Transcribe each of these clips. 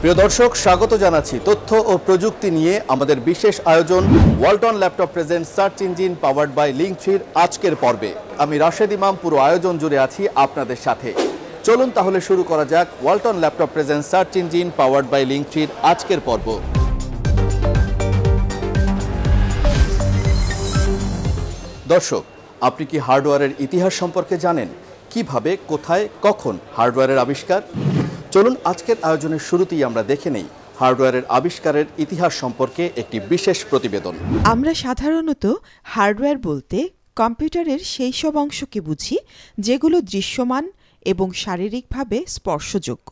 প্রিয় দর্শক, স্বাগত জানাচ্ছি তথ্য ও প্রযুক্তি নিয়ে আমাদের বিশেষ আয়োজন Walton laptop present search engine powered by লিঙ্কট্রির আজকের পর্বে। আমি রাশেদ ইমাম পুরো আয়োজন জুড়ে আছি আপনাদের সাথে। চলুন তাহলে শুরু করা যাক Walton laptop present search engine powered by লিঙ্কট্রির আজকের পর্ব। দর্শক, আপনি কি হার্ডওয়্যারের ইতিহাস সম্পর্কে জানেন? কিভাবে, কোথায়, কখন হার্ডওয়্যারের আবিষ্কার? চলুন আজকের আয়োজনের শুরুতেই আমরা দেখে নেই হার্ডওয়্যারের আবিষ্কারের ইতিহাস সম্পর্কে একটি বিশেষ প্রতিবেদন। আমরা সাধারণত হার্ডওয়্যার বলতে কম্পিউটারের সেই সব অংশকে বুঝি যেগুলো দৃশ্যমান এবং শারীরিকভাবে স্পর্শযোগ্য,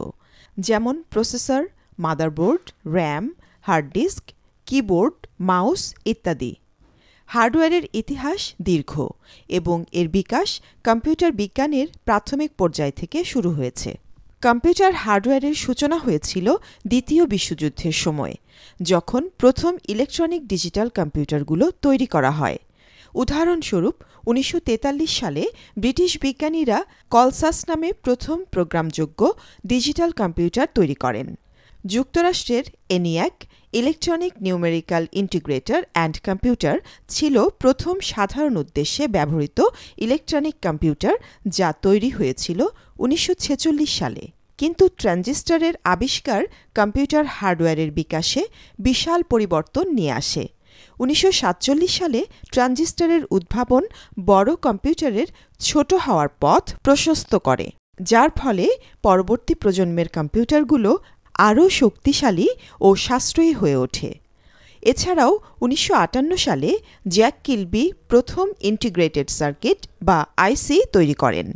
যেমন processor, motherboard, RAM, hard disk, keyboard, mouse ইত্যাদি। হার্ডওয়্যারের ইতিহাস দীর্ঘ এবং এর বিকাশ কম্পিউটার বিজ্ঞানের প্রাথমিক পর্যায় থেকে শুরু হয়েছে। কম্পিউটার হার্ডওয়্যারের সূচনা হয়েছিল দ্বিতীয় বিশ্বযুদ্ধের সময়, যখন প্রথম ইলেকট্রনিক ডিজিটাল কম্পিউটারগুলো তৈরি করা হয়। উদাহরণস্বরূপ 1943 সালে ব্রিটিশ বিজ্ঞানীরা কলসাস নামে প্রথম প্রোগ্রামযোগ্য ডিজিটাল কম্পিউটার তৈরি করেন। যুক্তরাষ্ট্রের ENIAC electronic numerical integrator and computer ছিল প্রথম সাধারণ উদ্দেশ্যে ব্যবহৃত ইলেকট্রনিক কম্পিউটার, যা তৈরি হয়েছিল 1946 সালে। কিন্তু ট্রানজিস্টরের আবিষ্কার কম্পিউটার হার্ডওয়্যারের বিকাশে বিশাল পরিবর্তন নিয়ে আসে। 1947 সালে ট্রানজিস্টরের উদ্ভাবন বড় কম্পিউটারের ছোট হওয়ার পথ প্রশস্ত করে, যার ফলে পরবর্তী প্রজন্মের কম্পিউটারগুলো আরও শক্তিশালী ও সাশ্রয়ী হয়ে ওঠে। এছাড়াও 1958 সালে জ্যাক কিলবি প্রথম ইন্টিগ্রেটেড সার্কিট বা আইসি তৈরি করেন।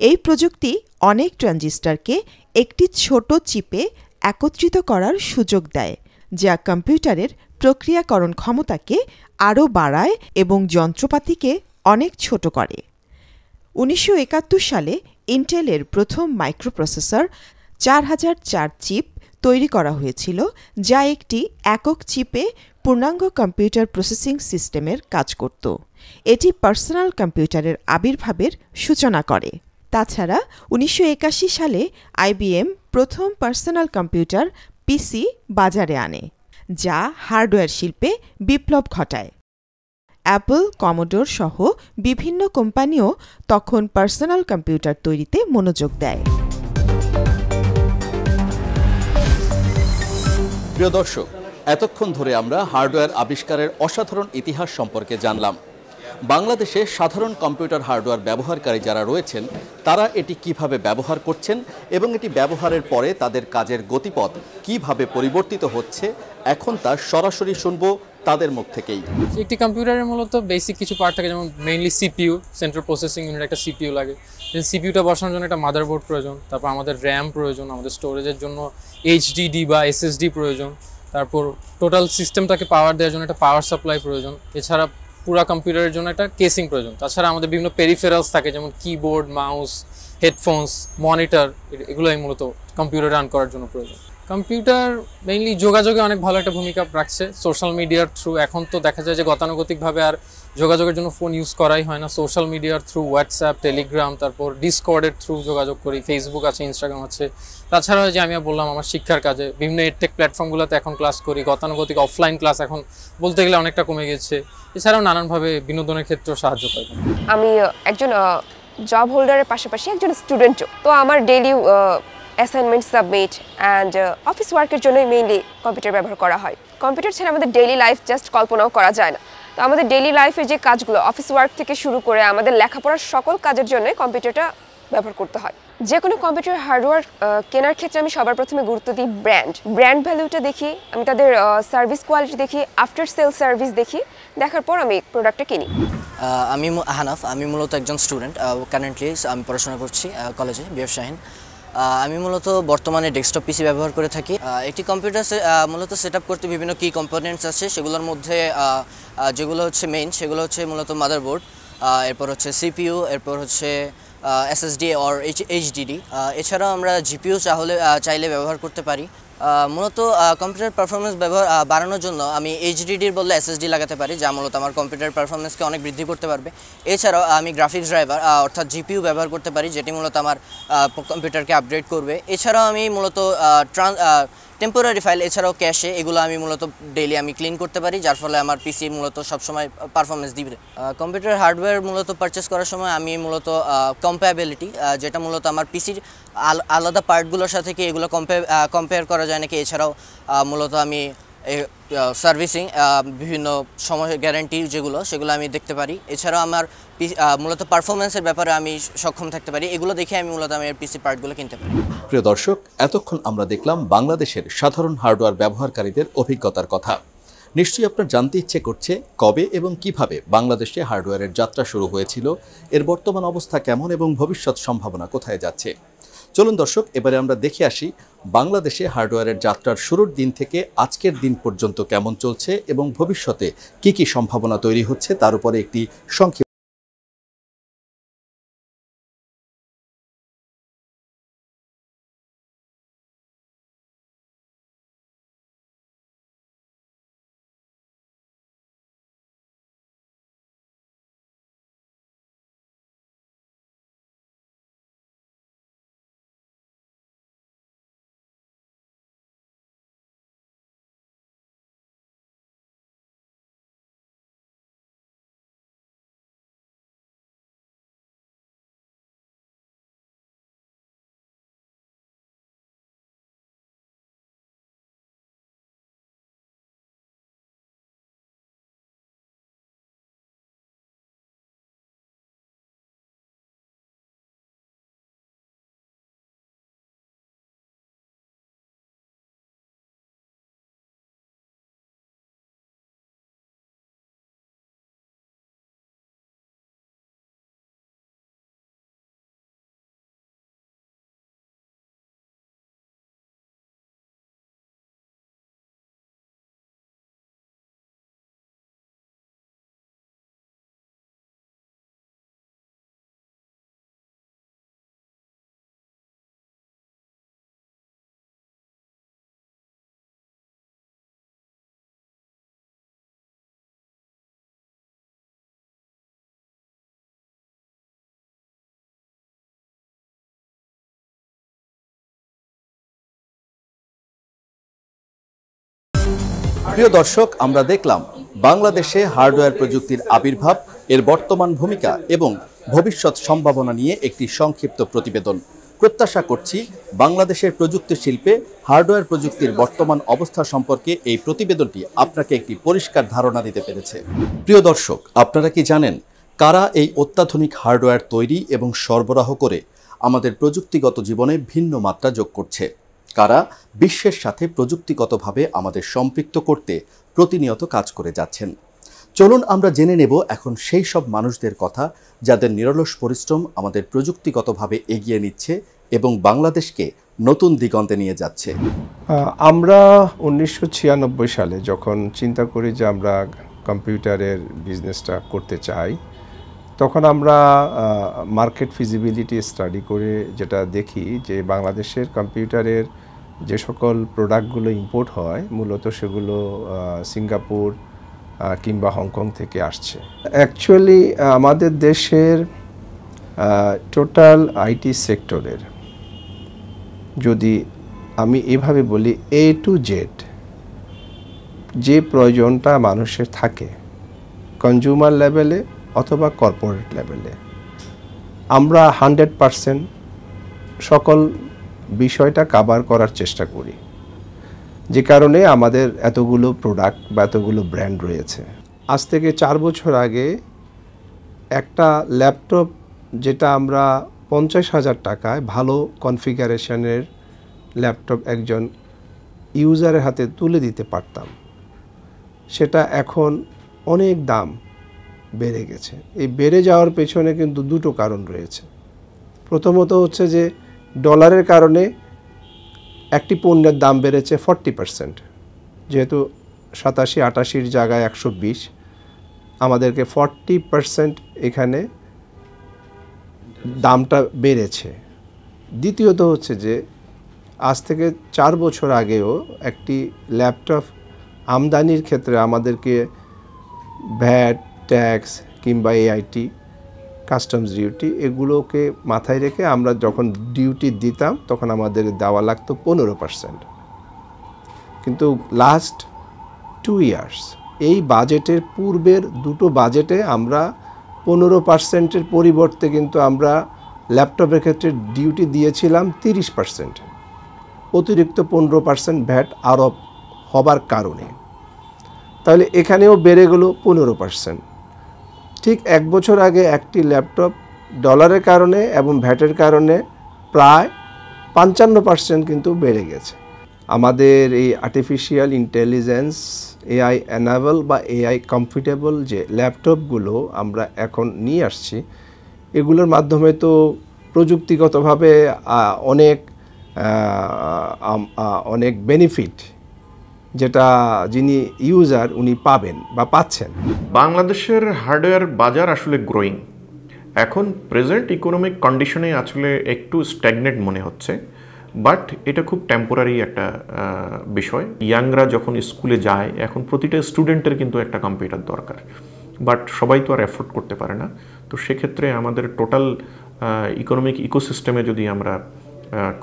এই প্রযুক্তি অনেক ট্রানজিস্টরকে একটি ছোট চিপে একত্রিত করার সুযোগ দেয়, যা কম্পিউটারের প্রক্রিয়াকরণ ক্ষমতাকে আরও বাড়ায় এবং যন্ত্রপাতিকে অনেক ছোট করে। 1971 সালে ইন্টেলের প্রথম মাইক্রোপ্রসেসর 4004 চিপ তৈরি করা হয়েছিল, যা একটি একক চিপে পূর্ণাঙ্গ কম্পিউটার প্রসেসিং সিস্টেমের কাজ করত। এটি পার্সোনাল কম্পিউটারের আবির্ভাবের সূচনা করে। তাছাড়া 1981 সালে আইবিএম প্রথম পার্সোনাল কম্পিউটার পিসি বাজারে আনে, যা হার্ডওয়্যার শিল্পে বিপ্লব ঘটায়। অ্যাপল, কমোডোর সহ বিভিন্ন কোম্পানিও তখন পার্সোনাল কম্পিউটার তৈরিতে মনোযোগ দেয়। প্রিয় দর্শক, এতক্ষণ ধরে আমরা হার্ডওয়্যার আবিষ্কারের অসাধারণ ইতিহাস সম্পর্কে জানলাম। বাংলাদেশে সাধারণ কম্পিউটার হার্ডওয়্যার ব্যবহারকারী যারা রয়েছেন, তারা এটি কিভাবে ব্যবহার করছেন এবং এটি ব্যবহারের পরে তাদের কাজের গতিপথ কিভাবে পরিবর্তিত হচ্ছে, এখন তা সরাসরি শুনবো তাদের মুখ থেকেই। একটি কম্পিউটারের মূলত বেসিক কিছু পার্ট থাকে, যেমন mainly CPU, central processing unit, একটা সিপিইউ লাগে। দেন সিপিইউটা বসানোর জন্য একটা মাদারবোর্ড প্রয়োজন, তারপর আমাদের র্যাম প্রয়োজন, আমাদের স্টোরেজের জন্য এইচডিডি বা এসএসডি প্রয়োজন, তারপর টোটাল সিস্টেমটাকে পাওয়ার দেওয়ার জন্য একটা পাওয়ার সাপ্লাই প্রয়োজন। এছাড়া পুরো কম্পিউটারের জন্য একটা কেসিং প্রয়োজন। তাছাড়া আমাদের বিভিন্ন পেরিফেরালস থাকে, যেমন কিবোর্ড, মাউস, হেডফোনস, মনিটর, এগুলোই মূলত কম্পিউটার রান করার জন্য প্রয়োজন। কম্পিউটার মেইনলি যোগাযোগে অনেক ভালো একটা ভূমিকা রাখছে সোশ্যাল মিডিয়ার থ্রু। এখন তো দেখা যায় যে গতানুগতিকভাবে আর যোগাযোগের জন্য ফোন ইউজ করাই হয় না। সোশ্যাল মিডিয়ার থ্রু হোয়াটসঅ্যাপ, টেলিগ্রাম, তারপর ডিসকর্ডের থ্রু যোগাযোগ করি, ফেসবুক আছে, ইনস্টাগ্রাম আছে। তাছাড়া যে আমি বললাম আমার শিক্ষার কাজে বিভিন্ন এডটেক প্ল্যাটফর্মগুলোতে এখন ক্লাস করি। গতানুগতিক অফলাইন ক্লাস এখন বলতে গেলে অনেকটা কমে গেছে। এছাড়াও নানানভাবে বিনোদনের ক্ষেত্রেও সাহায্য পাই। আমি একজন জব হোল্ডারের পাশাপাশি একজন স্টুডেন্টও, তো আমার daily assignment submit and office ওয়ার্কের জন্যই মেইনলি কম্পিউটার ব্যবহার করা হয়। কম্পিউটার ছাড়া আমাদের ডেইলি লাইফ জাস্ট কল্পনাও করা যায় না। তো আমাদের ডেইলি লাইফের যে কাজগুলো, অফিস ওয়ার্ক থেকে শুরু করে আমাদের লেখাপড়ার সকল কাজের জন্যই কম্পিউটারটা ব্যবহার করতে হয়। যে কোনো কম্পিউটার হার্ডওয়্যার কেনার ক্ষেত্রে আমি সবার প্রথমে গুরুত্ব দিই ব্র্যান্ড ভ্যালুটা দেখি, আমি তাদের সার্ভিস কোয়ালিটি দেখি, আফটার সেল সার্ভিস দেখি, দেখার পর আমি প্রোডাক্টটা কিনি। আমি হানাফ, আমি মূলত একজন স্টুডেন্ট। কারেন্টলি আমি পড়াশোনা করছি কলেজে, বিএফ শাহীন। আমি মূলত বর্তমানে ডেস্কটপ পিসি ব্যবহার করে থাকি। একটি কম্পিউটার মূলত সেট আপ করতে বিভিন্ন কি কম্পোনেন্টস আছে, সেগুলোর মধ্যে যেগুলো হচ্ছে মেইন, সেগুলো হচ্ছে মূলত মাদারবোর্ড, এরপর হচ্ছে সিপিইউ, এরপর হচ্ছে SSD or HDD। এছাড়াও আমরা GPU চাইলে ব্যবহার করতে পারি। মূলত কম্পিউটার পারফরমেন্স বাড়ানোর জন্য আমি HDDর বদলে SSD লাগাতে পারি, যা মূলত আমার কম্পিউটার পারফরমেন্সকে অনেক বৃদ্ধি করতে পারবে। এছাড়াও আমি গ্রাফিক্স ড্রাইভার অর্থাৎ GPU ব্যবহার করতে পারি, যেটি মূলত আমার কম্পিউটারকে আপগ্রেড করবে। এছাড়াও আমি মূলত টেম্পোরারি ফাইল এছাড়াও ক্যাশে এগুলো আমি মূলত ডেইলি আমি ক্লিন করতে পারি, যার ফলে আমার পিসি মূলত সবসময় পারফরমেন্স দিবে। কম্পিউটার হার্ডওয়্যার মূলত পারচেস করার সময় আমি মূলত কম্পেয়াবিলিটি, যেটা মূলত আমার পিসির আলাদা পার্টগুলোর সাথে কি এগুলো কম্পেয়ার করা যায় নাকি, এছাড়াও মূলত আমি সার্ভিসিং বিভিন্ন সময় গ্যারান্টি সেগুলো আমি দেখতে পারি। এছাড়াও আমার মূলত পারফরমেন্সের ব্যাপারে আমি সক্ষম থাকতে পারি, এগুলো দেখে আমি মূলত আমি পিসি পার্টগুলো কিনতে পারি। প্রিয় দর্শক, এতক্ষণ আমরা দেখলাম বাংলাদেশের সাধারণ হার্ডওয়্যার ব্যবহারকারীদের অভিজ্ঞতার কথা। নিশ্চয়ই আপনার জানতে ইচ্ছে করছে কবে এবং কিভাবে বাংলাদেশে হার্ডওয়্যারের যাত্রা শুরু হয়েছিল, এর বর্তমান অবস্থা কেমন এবং ভবিষ্যৎ সম্ভাবনা কোথায় যাচ্ছে। চলুন দর্শক, এবারে আমরা দেখে আসি বাংলাদেশে হার্ডওয়্যারের যাত্রার শুরুর দিন থেকে আজকের দিন পর্যন্ত কেমন চলছে এবং ভবিষ্যতে কি কি সম্ভাবনা তৈরি হচ্ছে তার উপরে একটি সংক্ষিপ্ত। প্রিয় দর্শক, আমরা দেখলাম বাংলাদেশে হার্ডওয়্যার প্রযুক্তির আবির্ভাব, এর বর্তমান ভূমিকা এবং ভবিষ্যৎ সম্ভাবনা নিয়ে একটি সংক্ষিপ্ত প্রতিবেদন। প্রত্যাশা করছি বাংলাদেশের প্রযুক্তি শিল্পে হার্ডওয়্যার প্রযুক্তির বর্তমান অবস্থা সম্পর্কে এই প্রতিবেদনটি আপনাকে একটি পরিষ্কার ধারণা দিতে পেরেছে। প্রিয় দর্শক, আপনারা কি জানেন কারা এই অত্যাধুনিক হার্ডওয়্যার তৈরি এবং সরবরাহ করে আমাদের প্রযুক্তিগত জীবনে ভিন্ন মাত্রা যোগ করছে? কারা বিশ্বের সাথে প্রযুক্তিগতভাবে আমাদের সম্পৃক্ত করতে প্রতিনিয়ত কাজ করে যাচ্ছেন? চলুন আমরা জেনে নেব এখন সেই সব মানুষদের কথা যাদের নিরলস পরিশ্রম আমাদের প্রযুক্তিগতভাবে এগিয়ে নিচ্ছে এবং বাংলাদেশকে নতুন দিগন্তে নিয়ে যাচ্ছে। আমরা 1996 সালে যখন চিন্তা করি যে আমরা কম্পিউটারের বিজনেসটা করতে চাই, তখন আমরা মার্কেট ফিজিবিলিটি স্টাডি করে যেটা দেখি যে বাংলাদেশের কম্পিউটারের যে সকল প্রোডাক্টগুলো ইম্পোর্ট হয় মূলত সেগুলো সিঙ্গাপুর কিংবা হংকং থেকে আসছে। অ্যাকচুয়ালি আমাদের দেশের টোটাল আইটি সেক্টরের যদি আমি এভাবে বলি A to Z যে প্রয়োজনটা মানুষের থাকে কনজিউমার লেভেলে অথবা কর্পোরেট লেভেলে, আমরা 100% সকল বিষয়টা কভার করার চেষ্টা করি, যে কারণে আমাদের এতগুলো প্রোডাক্ট বা এতগুলো ব্র্যান্ড রয়েছে। আজ থেকে 4 বছর আগে একটা ল্যাপটপ যেটা আমরা 50,000 টাকায় ভালো কনফিগারেশনের ল্যাপটপ একজন ইউজারের হাতে তুলে দিতে পারতাম, সেটা এখন অনেক দাম বেড়ে গেছে। এই বেড়ে যাওয়ার পেছনে কিন্তু দুটো কারণ রয়েছে। প্রথমত হচ্ছে যে ডলারের কারণে একটি পণ্যের দাম বেড়েছে 40%, যেহেতু 87-88 জায়গায় 120, আমাদেরকে 40% এখানে দামটা বেড়েছে। দ্বিতীয়ত হচ্ছে যে আজ থেকে 4 বছর আগেও একটি ল্যাপটপ আমদানির ক্ষেত্রে আমাদেরকে ভ্যাট, ট্যাক্স কিংবা এআইটি, কাস্টমস ডিউটি এগুলোকে মাথায় রেখে আমরা যখন ডিউটি দিতাম তখন আমাদের দেওয়া লাগতো 15%। কিন্তু লাস্ট 2 ইয়ার্স এই বাজেটের পূর্বের দুটো বাজেটে আমরা 15%-এর পরিবর্তে কিন্তু আমরা ল্যাপটপের ক্ষেত্রে ডিউটি দিয়েছিলাম 30%, অতিরিক্ত 15% ভ্যাট আরোপ হবার কারণে। তাহলে এখানেও বেড়ে গেল 15%। ঠিক 1 বছর আগে একটি ল্যাপটপ ডলারের কারণে এবং ভ্যাটের কারণে প্রায় 55% কিন্তু বেড়ে গেছে। আমাদের এই আর্টিফিশিয়াল ইন্টেলিজেন্স, এআই এনাবল বা এআই কমফর্টেবল যে ল্যাপটপগুলো আমরা এখন নিয়ে আসছি, এগুলোর মাধ্যমে তো প্রযুক্তিগতভাবে অনেক বেনিফিট যেটা যিনি ইউজার উনি পাবেন বা পাচ্ছেন। বাংলাদেশের হার্ডওয়্যার বাজার আসলে গ্রোয়িং। এখন প্রেজেন্ট ইকোনমিক কন্ডিশনে আসলে একটু স্ট্যাগনেট মনে হচ্ছে, বাট এটা খুব টেম্পোরারি একটা বিষয়। ইয়াংরা যখন স্কুলে যায়, এখন প্রতিটা স্টুডেন্টের কিন্তু একটা কম্পিউটার দরকার, বাট সবাই তো আর অ্যাফোর্ড করতে পারে না। তো সেক্ষেত্রে আমাদের টোটাল ইকোনমিক ইকোসিস্টেমে যদি আমরা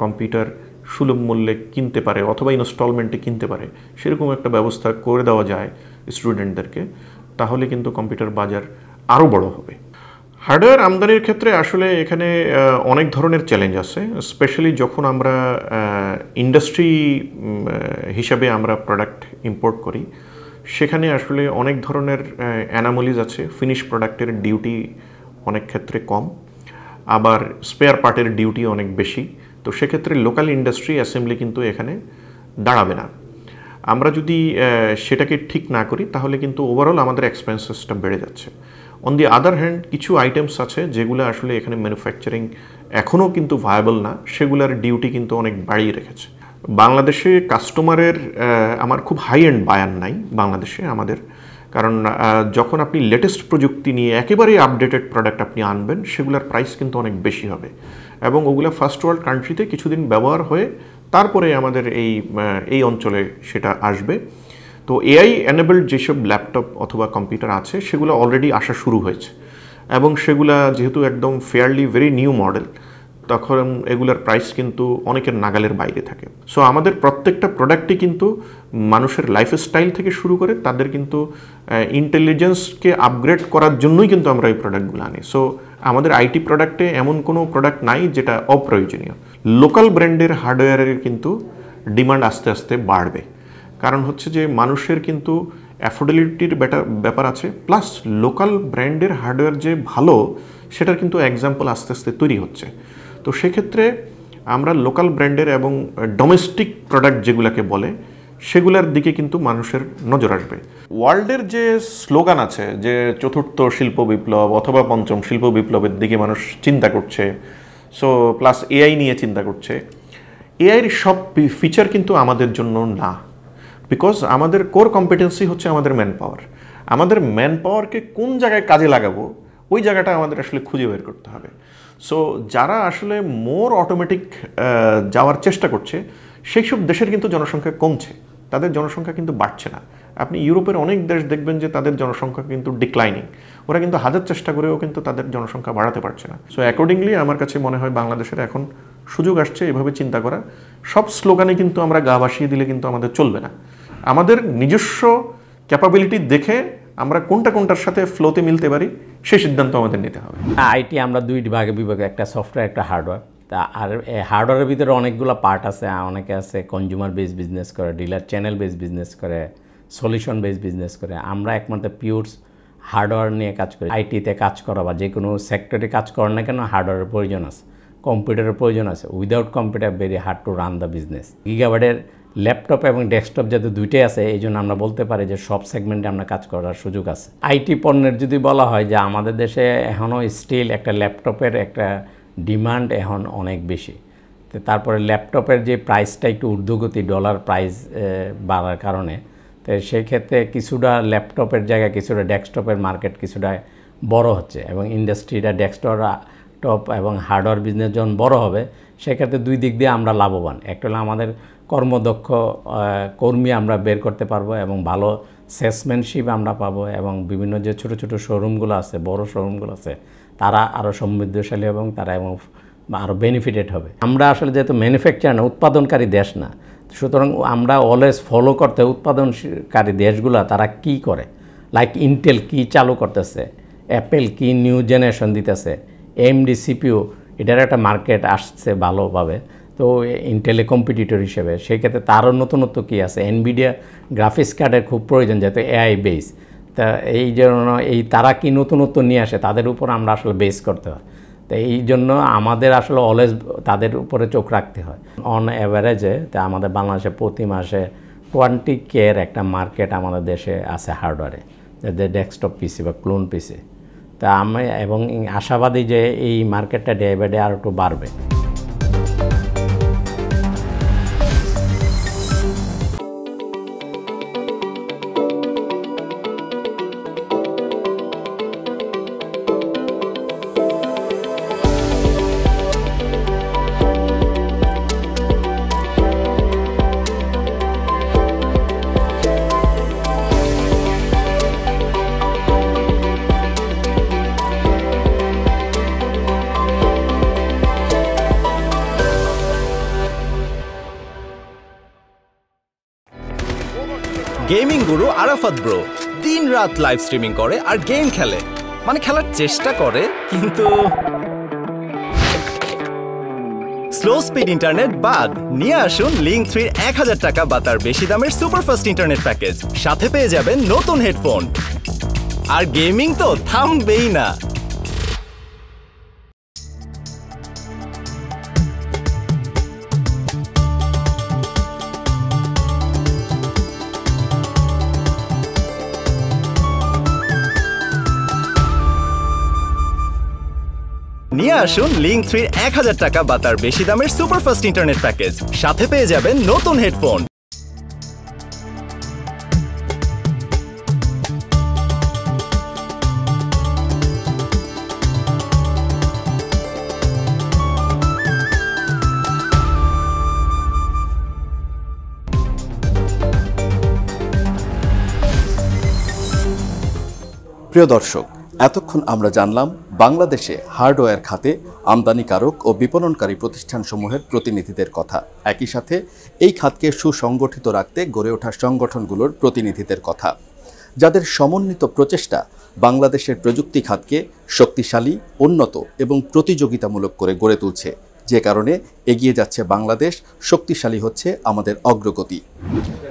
কম্পিউটার সুলভ মূল্যে কিনতে পারে অথবা ইনস্টলমেন্টে কিনতে পারে সেরকম একটা ব্যবস্থা করে দেওয়া যায় স্টুডেন্টদেরকে, তাহলে কিন্তু কম্পিউটার বাজার আরও বড় হবে। হার্ডওয়্যার আমদানির ক্ষেত্রে আসলে এখানে অনেক ধরনের চ্যালেঞ্জ আছে, স্পেশালি যখন আমরা ইন্ডাস্ট্রি হিসাবে আমরা প্রোডাক্ট ইম্পোর্ট করি, সেখানে আসলে অনেক ধরনের অ্যানামলিজ আছে। ফিনিশ প্রোডাক্টের ডিউটি অনেক ক্ষেত্রে কম, আবার স্পেয়ার পার্টের ডিউটি অনেক বেশি। তো সেক্ষেত্রে লোকাল ইন্ডাস্ট্রি অ্যাসেম্বলি কিন্তু এখানে দাঁড়াবে না। আমরা যদি সেটাকে ঠিক না করি তাহলে কিন্তু ওভারঅল আমাদের এক্সপেন্সেসটা বেড়ে যাচ্ছে। অন দি আদার হ্যান্ড কিছু আইটেমস আছে যেগুলো আসলে এখানে ম্যানুফ্যাকচারিং এখনও কিন্তু ভায়াবল না, সেগুলোর ডিউটি কিন্তু অনেক বাড়িয়ে রেখেছে। বাংলাদেশে কাস্টমারের আমার খুব হাই এন্ড বায়ার নাই বাংলাদেশে আমাদের, কারণ যখন আপনি লেটেস্ট প্রযুক্তি নিয়ে একেবারেই আপডেটেড প্রোডাক্ট আপনি আনবেন, সেগুলোর প্রাইস কিন্তু অনেক বেশি হবে এবং ওগুলো ফার্স্ট ওয়ার্ল্ড কান্ট্রিতে কিছুদিন ব্যবহার হয়ে তারপরে আমাদের এই অঞ্চলে সেটা আসবে। তো এআই এনেবলড যেসব ল্যাপটপ অথবা কম্পিউটার আছে সেগুলো অলরেডি আসা শুরু হয়েছে এবং সেগুলা যেহেতু একদম ফেয়ারলি ভেরি নিউ মডেল, তখন এগুলার প্রাইস কিন্তু অনেকের নাগালের বাইরে থাকে। সো আমাদের প্রত্যেকটা প্রোডাক্টই কিন্তু মানুষের লাইফস্টাইল থেকে শুরু করে তাদের কিন্তু ইন্টেলিজেন্সকে আপগ্রেড করার জন্যই কিন্তু আমরা এই প্রোডাক্টগুলো আনি। সো আমাদের আইটি প্রোডাক্টে এমন কোনো প্রোডাক্ট নাই যেটা অপ্রয়োজনীয়। লোকাল ব্র্যান্ডের হার্ডওয়্যারের কিন্তু ডিমান্ড আস্তে আস্তে বাড়বে, কারণ হচ্ছে যে মানুষের কিন্তু অ্যাফোর্ডেবিলিটির ব্যাপার আছে, প্লাস লোকাল ব্র্যান্ডের হার্ডওয়্যার যে ভালো সেটার কিন্তু এক্সাম্পল আস্তে আস্তে তৈরি হচ্ছে। তো সেক্ষেত্রে আমরা লোকাল ব্র্যান্ডের এবং ডোমেস্টিক প্রোডাক্ট যেগুলোকে বলে সেগুলোর দিকে কিন্তু মানুষের নজর আসবে। ওয়ার্ল্ডের যে স্লোগান আছে যে চতুর্থ শিল্প বিপ্লব অথবা পঞ্চম শিল্প বিপ্লবের দিকে মানুষ চিন্তা করছে, সো প্লাস এআই নিয়ে চিন্তা করছে, এআইয়ের সব ফিচার কিন্তু আমাদের জন্য না, বিকজ আমাদের কোর কম্পিটেন্সি হচ্ছে আমাদের ম্যান পাওয়ার। আমাদের ম্যান পাওয়ারকে কোন জায়গায় কাজে লাগাবো ওই জায়গাটা আমাদের আসলে খুঁজে বের করতে হবে। সো যারা আসলে মোর অটোমেটিক যাওয়ার চেষ্টা করছে সেই সব দেশের কিন্তু জনসংখ্যা কমছে, তাদের জনসংখ্যা কিন্তু বাড়ছে না। আপনি ইউরোপের অনেক দেশ দেখবেন যে তাদের জনসংখ্যা কিন্তু ডিক্লাইনিং, ওরা কিন্তু হাজার চেষ্টা করেও কিন্তু তাদের জনসংখ্যা বাড়াতে পারছে না। সো অ্যাকর্ডিংলি আমার কাছে মনে হয় বাংলাদেশের এখন সুযোগ আসছে এভাবে চিন্তা করা। সব স্লোগানে কিন্তু আমরা গা ভাসিয়ে দিলে কিন্তু আমাদের চলবে না। আমাদের নিজস্ব ক্যাপাবিলিটি দেখে আমরা কোনটার সাথে ফ্লোতে মিলতে পারি সেই সিদ্ধান্ত আমাদের নিতে হবে। আইটি আমরা দুই বিভাগে, একটা সফটওয়্যার একটা হার্ডওয়্যার। তা আর হার্ডওয়্যারের ভিতরে অনেকগুলো পার্ট আছে, অনেকে আছে কনজিউমার বেস বিজনেস করে, ডিলার চ্যানেল বেস বিজনেস করে, সলিউশন বেস বিজনেস করে। আমরা একমাত্র পিওরস হার্ডওয়্যার নিয়ে কাজ করি। আইটিতে কাজ করা বা যে কোনো সেক্টরে কাজ করেন না কেন হার্ডওয়্যারের প্রয়োজন আছে, কম্পিউটারের প্রয়োজন আছে। Without computer very hard to run the business. গিগাবাইটের ল্যাপটপ এবং ডেস্কটপ যাতে দুইটাই আছে, এই জন্য আমরা বলতে পারি যে সব সেগমেন্টে আমরা কাজ করার সুযোগ আছে। আইটি পণ্যের যদি বলা হয় যে আমাদের দেশে এখনও স্টিল একটা ল্যাপটপের একটা ডিমান্ড এখন অনেক বেশি। তো তারপরে ল্যাপটপের যে প্রাইসটা একটু ঊর্ধ্বগতি, ডলার প্রাইস বাড়ার কারণে, তো সেই ক্ষেত্রে কিছুটা ল্যাপটপের জায়গায় কিছুটা ডেস্কটপের মার্কেট কিছুটা বড় হচ্ছে এবং ইন্ডাস্ট্রিটা ল্যাপটপ এবং হার্ডওয়্যার বিজনেস যখন বড় হবে সেক্ষেত্রে দুই দিক দিয়ে আমরা লাভবান। একটা হলো আমাদের কর্মদক্ষ কর্মী আমরা বের করতে পারবো এবং ভালো সেলসম্যানশিপ আমরা পাবো, এবং বিভিন্ন যে ছোট ছোট শোরুমগুলো আছে, বড় শোরুমগুলো আছে, তারা আরও সমৃদ্ধশালী এবং তারা এবং আরও বেনিফিটেড হবে। আমরা আসলে যেহেতু ম্যানুফ্যাকচার না, উৎপাদনকারী দেশ না, সুতরাং আমরা অলওয়েজ ফলো করতে উৎপাদনকারী দেশগুলো তারা কি করে, লাইক ইন্টেল কি চালু করতেছে, অ্যাপেল কি নিউ জেনারেশন দিতেছে, AMD CPU এটার একটা মার্কেট আসছে ভালোভাবে, তো ইন্টেলে কম্পিটিটর হিসেবে সেই ক্ষেত্রে তারও নতুনত্ব কী আছে, NVIDIA গ্রাফিক্স কার্ডের খুব প্রয়োজন যেহেতু AI বেস, তা এই জন্য তারা কি নতুনত্ব নিয়ে আসে তাদের উপর আমরা আসলে বেস করতে হয়। তো এই জন্য আমাদের আসলে অলওয়েজ তাদের উপরে চোখ রাখতে হয়। অন অ্যাভারেজে তা আমাদের বাংলাদেশে প্রতি মাসে 20K একটা মার্কেট আমাদের দেশে আছে হার্ডওয়্যারে, যে ডেস্কটপ পিসি বা ক্লোন পিসি। তা আমি এবং আশাবাদী যে এই মার্কেটটা ডে বাই ডে আরও একটু বাড়বে। গেমিং গুরু আরাফাত ব্রো দিন রাত লাইভ স্ট্রিমিং করে আর গেম খেলে, মানে খেলার চেষ্টা করে, কিন্তু স্লো স্পিড ইন্টারনেট বাদ। নিয়ে আসুন লিঙ্ক 3 1000 টাকা বা তার বেশি দামের সুপারফাস্ট ইন্টারনেট প্যাকেজ, সাথে পেয়ে যাবেন নতুন হেডফোন। আর গেমিং তো থামবেই না। নিয়ে আসুন লিঙ্ক 3 1000 টাকা বা তার বেশি দামের সুপারফাস্ট ইন্টারনেট প্যাকেজ, সাথে পেয়ে যাবেন নতুন হেডফোন। প্রিয় দর্শক, এতক্ষণ আমরা জানলাম বাংলাদেশে হার্ডওয়্যার খাতে আমদানিকারক ও বিপণনকারী প্রতিষ্ঠানসমূহের প্রতিনিধিদের কথা, একই সাথে এই খাতকে সুসংগঠিত রাখতে গড়ে ওঠা সংগঠনগুলোর প্রতিনিধিদের কথা, যাদের সমন্বিত প্রচেষ্টা বাংলাদেশের প্রযুক্তি খাতকে শক্তিশালী, উন্নত এবং প্রতিযোগিতামূলক করে গড়ে তুলছে, যে কারণে এগিয়ে যাচ্ছে বাংলাদেশ, শক্তিশালী হচ্ছে আমাদের অগ্রগতি।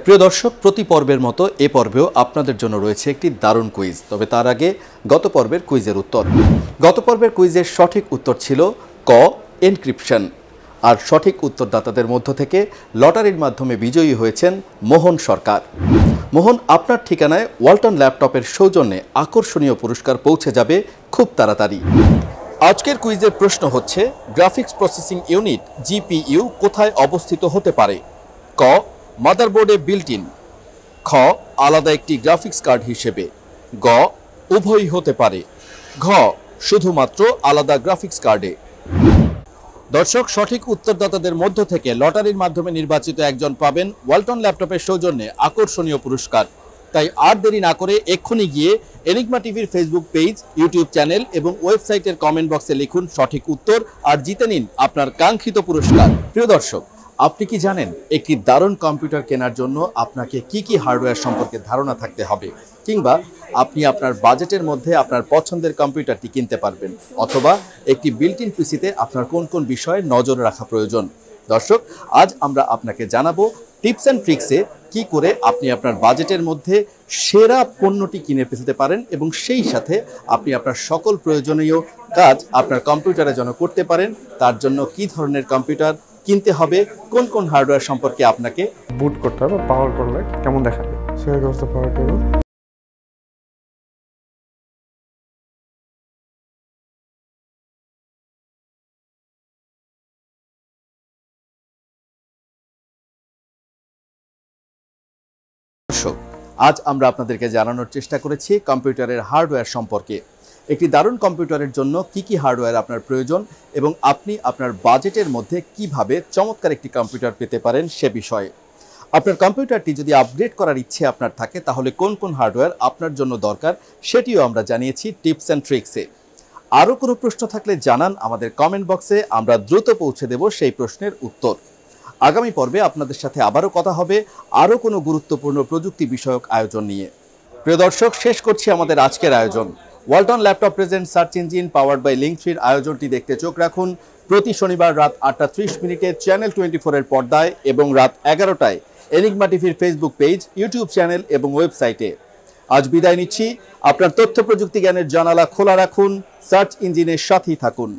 প্রিয় দর্শক, প্রতি পর্বের মতো এ পর্বেও আপনাদের জন্য রয়েছে একটি দারুণ কুইজ। তবে তার আগে গত পর্বের কুইজের উত্তর। গত পর্বের কুইজের সঠিক উত্তর ছিল ক, এনক্রিপশন। আর সঠিক উত্তরদাতাদের মধ্য থেকে লটারির মাধ্যমে বিজয়ী হয়েছেন মোহন সরকার। মোহন, আপনার ঠিকানায় ওয়ালটন ল্যাপটপের সৌজন্যে আকর্ষণীয় পুরস্কার পৌঁছে যাবে খুব তাড়াতাড়ি। আজকের কুইজের প্রশ্ন হচ্ছে, গ্রাফিক্স প্রসেসিং ইউনিট GPU কোথায় অবস্থিত হতে পারে? ক, মাদারবোর্ডে বিল্ট ইন। খ, আলাদা একটি গ্রাফিক্স কার্ড হিসেবে। গ, উভয়ই হতে পারে। ঘ, শুধুমাত্র আলাদা গ্রাফিক্স কার্ডে। দর্শক, সঠিক উত্তরদাতাদের মধ্য থেকে লটারির মাধ্যমে নির্বাচিত একজন পাবেন ওয়ালটন ল্যাপটপের সৌজন্যে আকর্ষণীয় পুরস্কার। তাই আর দেরি না করে এক্ষুনি গিয়ে এনিগমা টিভির ফেসবুক পেজ, ইউটিউব চ্যানেল এবং ওয়েবসাইটের কমেন্ট বক্সে লিখুন সঠিক উত্তর আর জিতে নিন আপনার কাঙ্ক্ষিত পুরস্কার। প্রিয় দর্শক, আপনি কি জানেন একটি দারুণ কম্পিউটার কেনার জন্য আপনাকে কি কি হার্ডওয়্যার সম্পর্কে ধারণা থাকতে হবে, কিংবা আপনি আপনার বাজেটের মধ্যে আপনার পছন্দের কম্পিউটারটি কিনতে পারবেন, অথবা একটি বিল্ট ইন পিসিতে আপনার কোন কোন বিষয়ে নজর রাখা প্রয়োজন? দর্শক, আজ আমরা আপনাকে জানাবো টিপস অ্যান্ড ট্রিক্সে কি করে আপনি আপনার বাজেটের মধ্যে সেরা পণ্যটি কিনে ফেলতে পারেন এবং সেই সাথে আপনি আপনার সকল প্রয়োজনীয় কাজ আপনার কম্পিউটারে যেন করতে পারেন। তার জন্য কি ধরনের কম্পিউটার কিনতে হবে, কোন কোন হার্ডওয়্যার সম্পর্কে আপনাকে বুট করতে হবে, পাওয়ার করলে কেমন দেখাবে সেই ব্যবস্থা পাওয়ার টেবিল। আজ আমরা আপনাদেরকে জানানোর চেষ্টা করেছি কম্পিউটারের হার্ডওয়্যার সম্পর্কে। একটি দারুণ কম্পিউটারের জন্য কি কি হার্ডওয়্যার আপনার প্রয়োজন এবং আপনি আপনার বাজেটের মধ্যে কিভাবে চমৎকার একটি কম্পিউটার পেতে পারেন সে বিষয়ে। আপনার কম্পিউটারটি যদি আপগ্রেড করার ইচ্ছে আপনার থাকে তাহলে কোন কোন হার্ডওয়্যার আপনার জন্য দরকার সেটিও আমরা জানিয়েছি টিপস অ্যান্ড ট্রিক্সে। আরও কোনো প্রশ্ন থাকলে জানান আমাদের কমেন্ট বক্সে, আমরা দ্রুত পৌঁছে দেব সেই প্রশ্নের উত্তর। আগামী পর্বে আপনাদের সাথে আবারও কথা হবে আরও কোনো গুরুত্বপূর্ণ প্রযুক্তি বিষয়ক আয়োজন নিয়ে। প্রিয় দর্শক, শেষ করছি আমাদের আজকের আয়োজন। Walton laptop present search engine powered by লিঙ্কট্রির আয়োজনটি দেখতে চোখ রাখুন প্রতি শনিবার রাত 8:30 চ্যানেল 24-এর পর্দায় এবং রাত 11টায় এনিগমা টিভির ফেসবুক পেজ, ইউটিউব চ্যানেল এবং ওয়েবসাইটে। আজ বিদায় নিচ্ছি। আপনার তথ্য প্রযুক্তি জ্ঞানের জানালা খোলা রাখুন, সার্চ ইঞ্জিনের সাথেই থাকুন।